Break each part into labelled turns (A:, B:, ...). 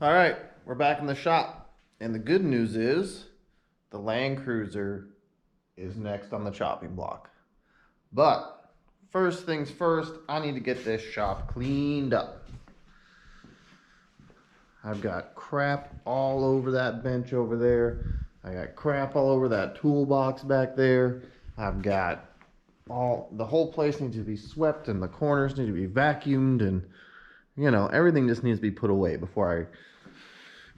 A: All right, we're back in the shop. And the good news is the Land Cruiser is next on the chopping block. But first things first, I need to get this shop cleaned up. I've got crap all over that bench over there. I got crap all over that toolbox back there. I've got the whole place needs to be swept and the corners need to be vacuumed, and you know, everything just needs to be put away before I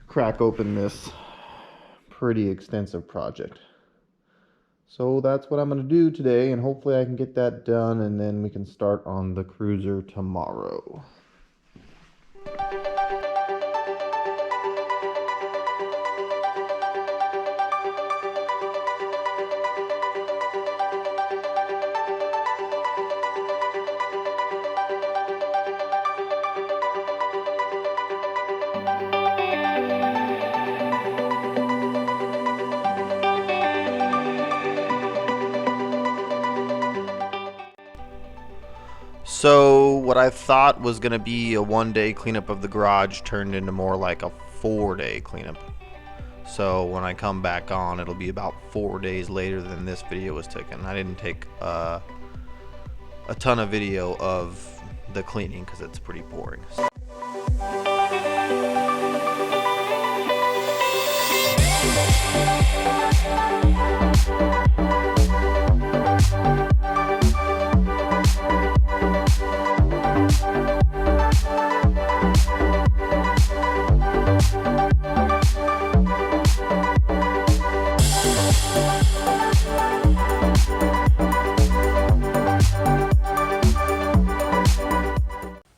A: crack open this pretty extensive project. So that's what I'm going to do today, and hopefully I can get that done, and then we can start on the cruiser tomorrow. So what I thought was going to be a one-day cleanup of the garage turned into more like a 4-day cleanup. So when I come back on, it'll be about 4 days later than this video was taken. I didn't take a ton of video of the cleaning because it's pretty boring.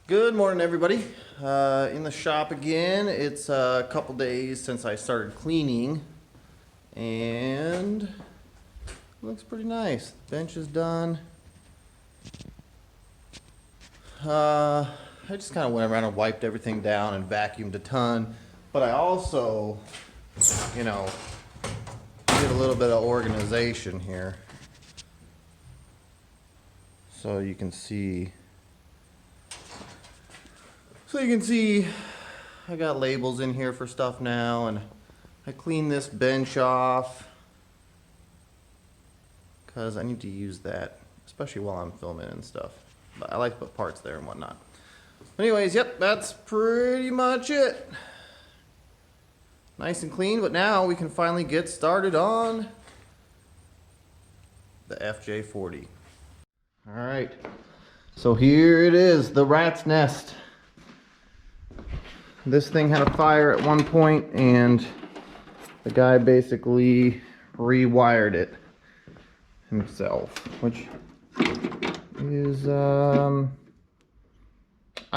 A: Good morning, everybody. In the shop again. It's a couple days since I started cleaning, and it looks pretty nice. The bench is done. I just kind of went around and wiped everything down and vacuumed a ton, but I also, you know, did a little bit of organization here, so you can see. I got labels in here for stuff now, and I cleaned this bench off because I need to use that, especially while I'm filming and stuff. But I like to put parts there and whatnot. Anyways, yep, that's pretty much it. Nice and clean, but now we can finally get started on the FJ40. All right, so here it is, the rat's nest. This thing had a fire at one point, and the guy basically rewired it himself, which is, I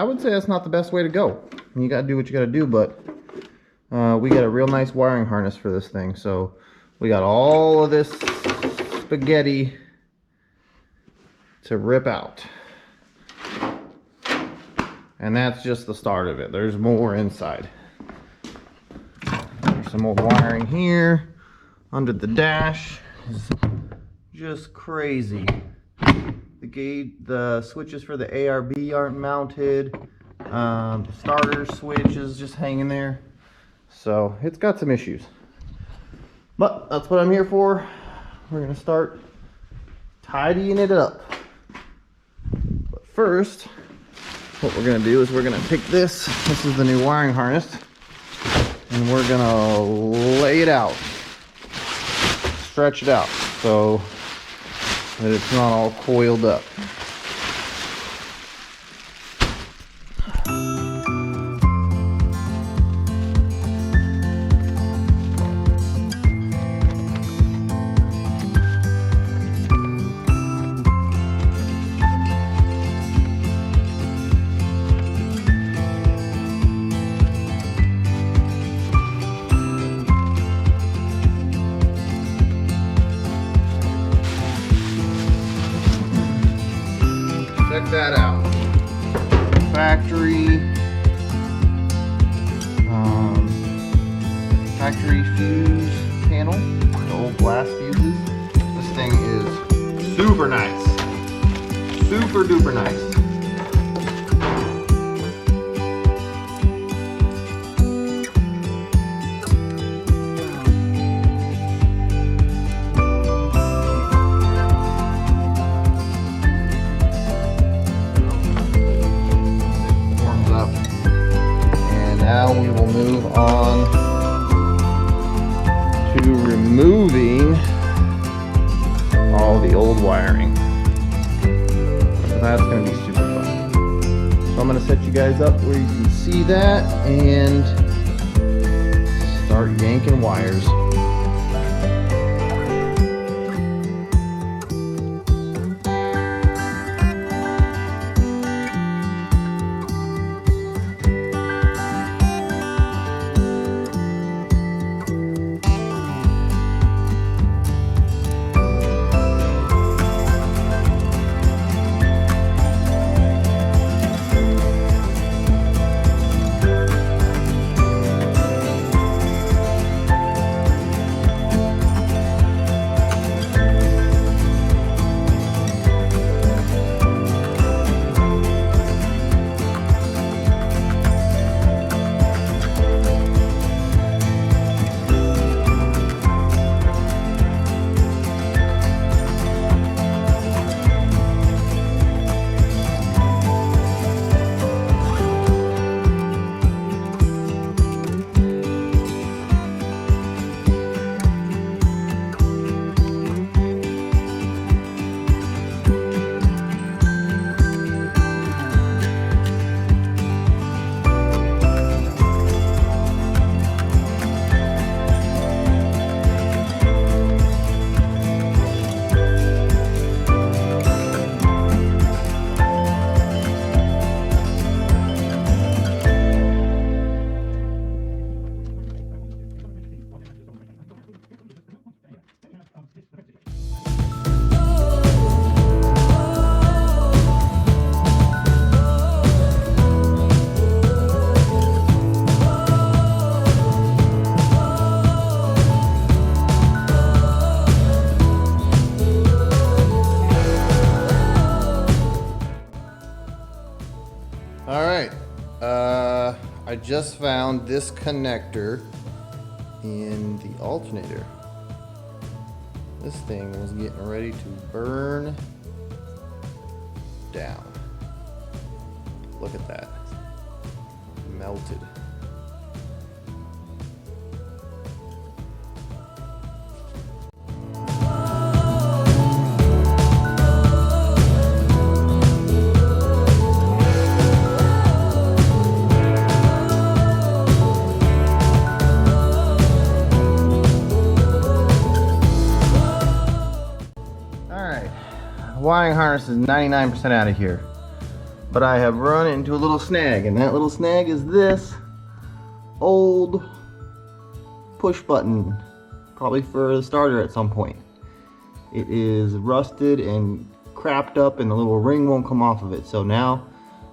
A: would say that's not the best way to go. You gotta do what you gotta do, but we got a real nice wiring harness for this thing, so we got all of this spaghetti to rip out. And that's just the start of it. There's more inside. There's some more wiring here. Under the dash is just crazy. The switches for the ARB aren't mounted. The starter switch is just hanging there. So it's got some issues. But that's what I'm here for. We're gonna start tidying it up. But first, what we're going to do is we're going to take this is the new wiring harness, and we're going to lay it out, stretch it out so that it's not all coiled up. Check that out. Factory fuse panel, the old glass fuses. This thing is super nice. Super duper nice. That's going to be super fun. So I'm going to set you guys up where you can see that and start yanking wires. I just found this connector in the alternator. This thing was getting ready to burn down. Look at that. Melted. Wiring harness is 99% out of here, but I have run into a little snag, and that little snag is this old push button, probably for the starter at some point. It is rusted and crapped up and the little ring won't come off of it, so now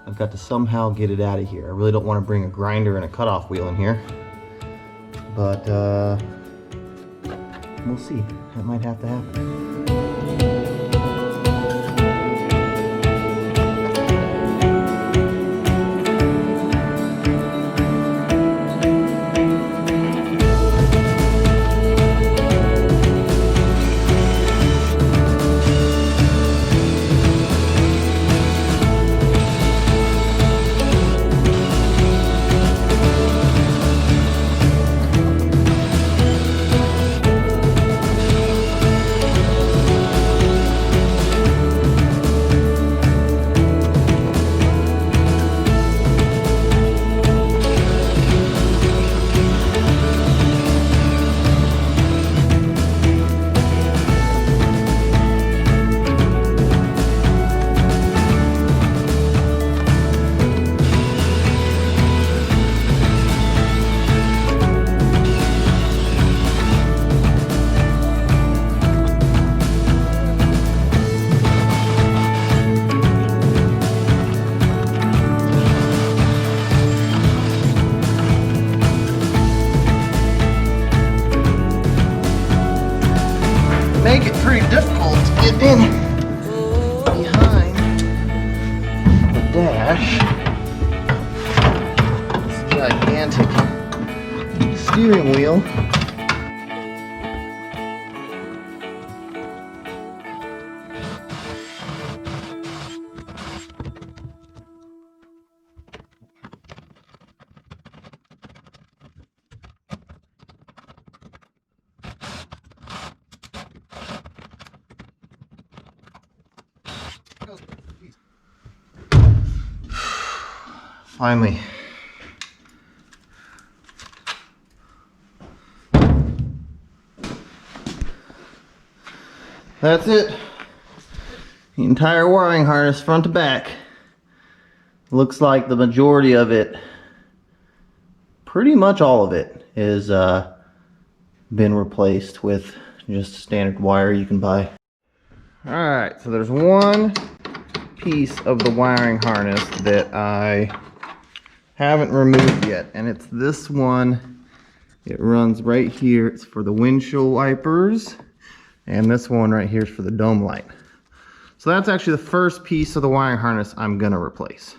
A: I've got to somehow get it out of here. I really don't want to bring a grinder and a cutoff wheel in here, but we'll see. That might have to happen. Make it pretty difficult to get in behind the dash. This gigantic steering wheel. Finally. That's it. The entire wiring harness front to back. Looks like the majority of it, pretty much all of it, is been replaced with just standard wire you can buy. Alright, so there's one piece of the wiring harness that I haven't removed yet, and it's this one. It runs right here. It's for the windshield wipers, and this one right here is for the dome light. So that's actually the first piece of the wiring harness I'm gonna replace.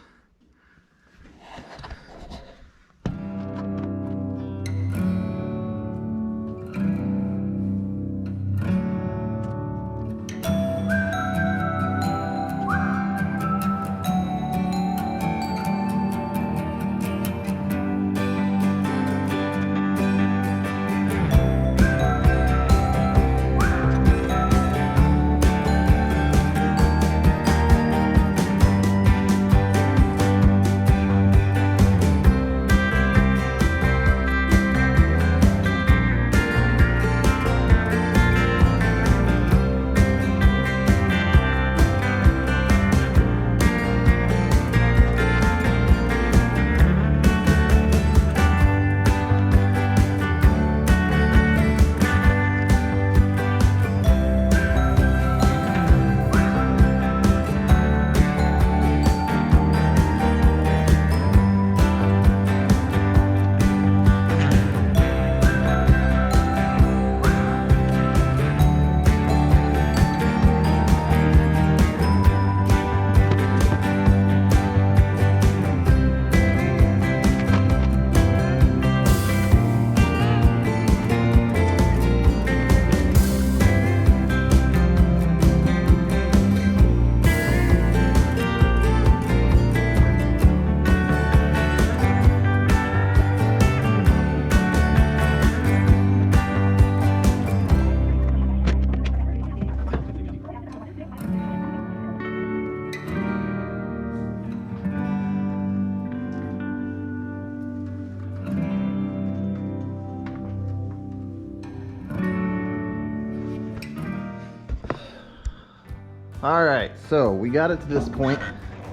A: All right, so we got it to this point.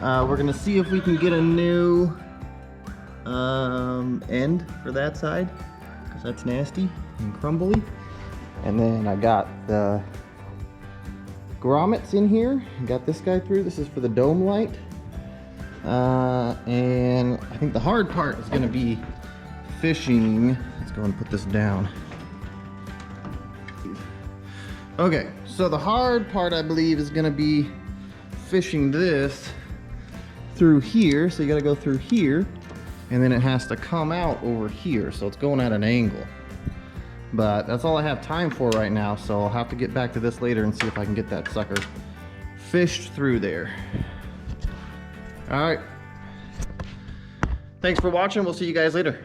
A: We're gonna see if we can get a new end for that side, because that's nasty and crumbly. And then I got the grommets in here. I got this guy through. This is for the dome light. And I think the hard part is gonna be fishing. Let's go and put this down. Okay, so the hard part, I believe, is gonna be fishing this through here. So you gotta go through here, and then it has to come out over here. So it's going at an angle. But that's all I have time for right now, so I'll have to get back to this later and see if I can get that sucker fished through there. All right. Thanks for watching. We'll see you guys later.